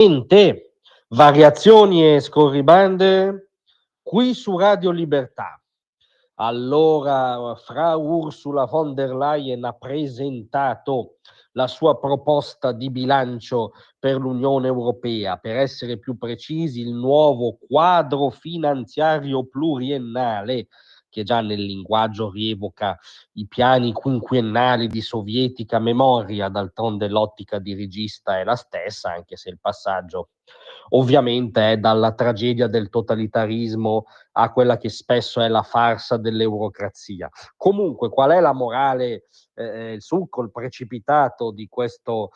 Niente, variazioni e scorribande qui su Radio Libertà. Allora, Frau Ursula von der Leyen ha presentato la sua proposta di bilancio per l'Unione Europea, per essere più precisi, il nuovo quadro finanziario pluriennale, che già nel linguaggio rievoca i piani quinquennali di sovietica memoria. D'altronde l'ottica dirigista è la stessa, anche se il passaggio ovviamente è dalla tragedia del totalitarismo a quella che spesso è la farsa dell'eurocrazia. Comunque, qual è la morale, il succo, il precipitato di questo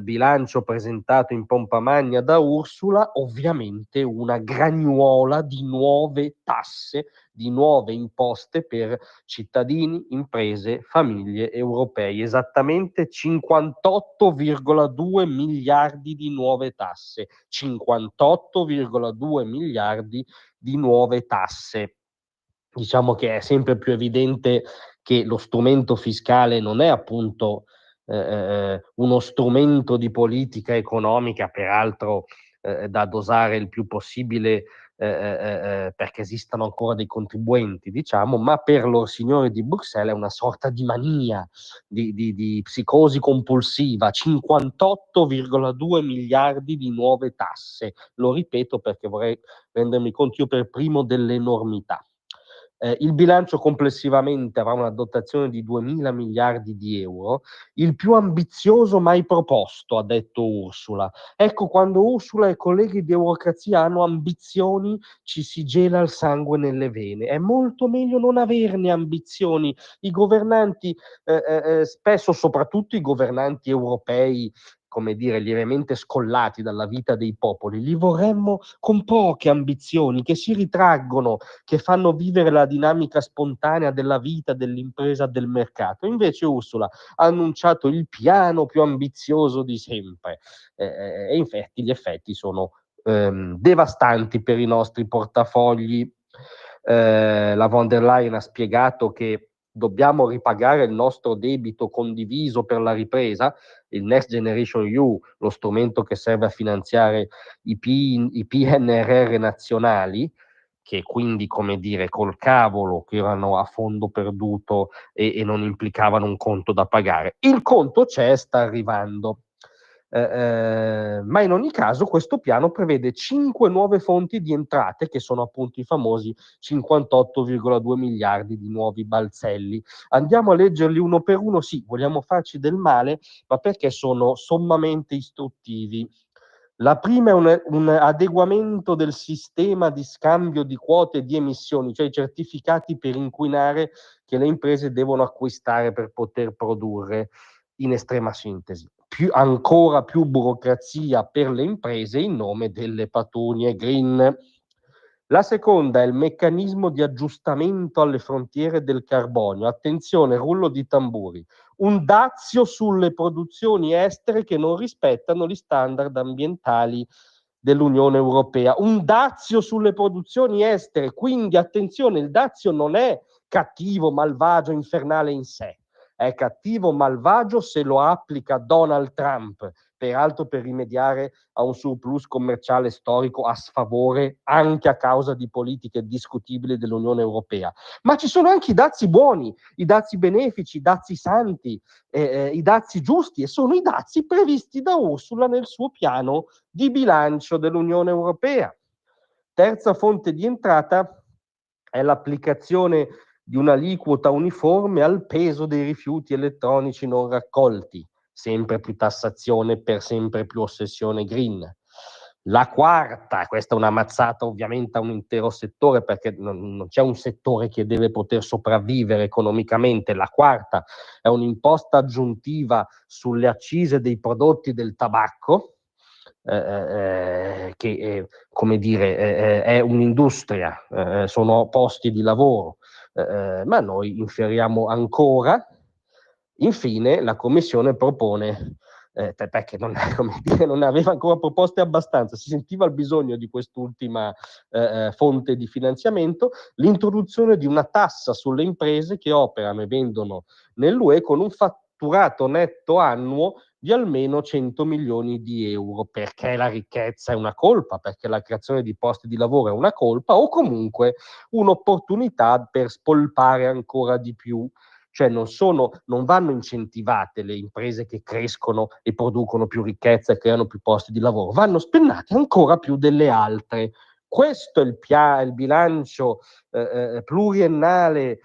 bilancio presentato in pompa magna da Ursula? Ovviamente una gragnuola di nuove tasse, di nuove imposte per cittadini, imprese, famiglie europei, esattamente 58,2 miliardi di nuove tasse, 58,2 miliardi di nuove tasse. Diciamo che è sempre più evidente che lo strumento fiscale non è appunto uno strumento di politica economica, peraltro da dosare il più possibile perché esistano ancora dei contribuenti, diciamo, ma per lor signori di Bruxelles è una sorta di mania, di psicosi compulsiva, 58,2 miliardi di nuove tasse. Lo ripeto perché vorrei rendermi conto io per primo dell'enormità. Il bilancio complessivamente avrà una dotazione di 2.000 miliardi di euro, il più ambizioso mai proposto, ha detto Ursula. Ecco, quando Ursula e i colleghi di Eurocrazia hanno ambizioni, ci si gela il sangue nelle vene. È molto meglio non averne ambizioni. I governanti, spesso, soprattutto i governanti europei, come dire, lievemente scollati dalla vita dei popoli, li vorremmo con poche ambizioni, che si ritraggono, che fanno vivere la dinamica spontanea della vita, dell'impresa, del mercato. Invece Ursula ha annunciato il piano più ambizioso di sempre e infatti gli effetti sono devastanti per i nostri portafogli. La von der Leyen ha spiegato che dobbiamo ripagare il nostro debito condiviso per la ripresa, il Next Generation EU, lo strumento che serve a finanziare i PNRR nazionali, che quindi, come dire, col cavolo, che erano a fondo perduto e non implicavano un conto da pagare. Il conto c'è, sta arrivando. Ma in ogni caso questo piano prevede 5 nuove fonti di entrate, che sono appunto i famosi 58,2 miliardi di nuovi balzelli. Andiamo a leggerli uno per uno. Sì, vogliamo farci del male, ma perché sono sommamente istruttivi. La prima è un adeguamento del sistema di scambio di quote di emissioni, cioè i certificati per inquinare che le imprese devono acquistare per poter produrre. In estrema sintesi, ancora più burocrazia per le imprese in nome delle patunie green. La seconda è il meccanismo di aggiustamento alle frontiere del carbonio. Attenzione, rullo di tamburi. Un dazio sulle produzioni estere che non rispettano gli standard ambientali dell'Unione Europea. Un dazio sulle produzioni estere, quindi attenzione, il dazio non è cattivo, malvagio, infernale in sé. È cattivo, malvagio se lo applica Donald Trump, peraltro per rimediare a un surplus commerciale storico a sfavore anche a causa di politiche discutibili dell'Unione Europea. Ma ci sono anche i dazi buoni, i dazi benefici, i dazi santi, i dazi giusti, e sono i dazi previsti da Ursula nel suo piano di bilancio dell'Unione Europea. Terza fonte di entrata è l'applicazione di un'aliquota uniforme al peso dei rifiuti elettronici non raccolti, sempre più tassazione per sempre più ossessione green. La quarta, questa è una mazzata ovviamente a un intero settore, perché non c'è un settore che deve poter sopravvivere economicamente. La quarta è un'imposta aggiuntiva sulle accise dei prodotti del tabacco, che come dire, è un'industria, sono posti di lavoro, ma noi inferiamo ancora. Infine la Commissione propone, perché non, come dire, non aveva ancora proposte abbastanza, si sentiva il bisogno di quest'ultima fonte di finanziamento, l'introduzione di una tassa sulle imprese che operano e vendono nell'UE con un fatturato netto annuo di almeno 100 milioni di euro, perché la ricchezza è una colpa, perché la creazione di posti di lavoro è una colpa, o comunque un'opportunità per spolpare ancora di più. Cioè non vanno incentivate le imprese che crescono e producono più ricchezza e creano più posti di lavoro, vanno spennate ancora più delle altre. Questo è il bilancio pluriennale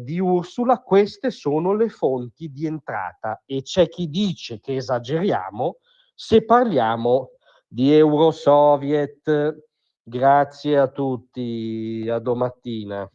di Ursula, queste sono le fonti di entrata, e c'è chi dice che esageriamo se parliamo di Eurosoviet. Grazie a tutti, a domattina.